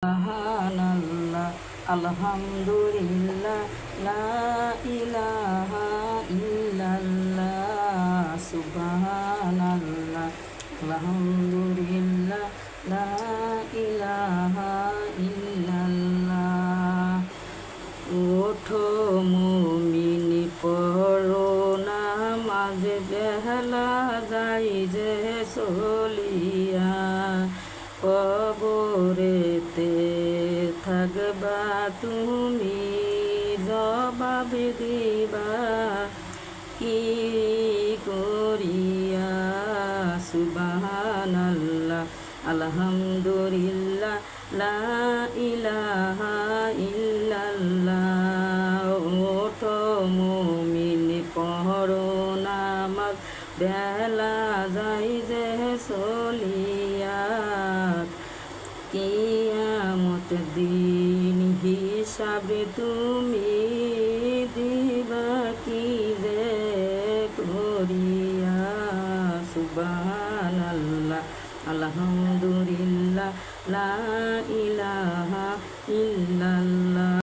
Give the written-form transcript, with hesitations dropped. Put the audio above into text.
সুবহানাল্লাহ আলহামদুলিল্লাহ লা ইলাহা ইল্লাল্লাহ সুবহানাল্লাহ আলহামদুলিল্লাহ লা ইলাহা ইল্লাল্লাহ। ওঠো মুমিন পড়ো নামাজ বেলা যাই যে চলিয়া, কবরেতে থাকবা তুমি জবাব দিবা কি করিয়া। সুবহানাল্লাহ আলহামদুলিল্লাহ লা ইলাহা ইল্লাল্লাহ। ওঠো মুমিন পড়ো নামাজ বেলা যাই যে চলিয়া, কিয়ামত দিন হিসাবে তুমি দিবা কি যে করিয়া। সুবহানাল্লাহ আলহামদুলিল্লাহ লা ইলাহা ইল্লাল্লাহ।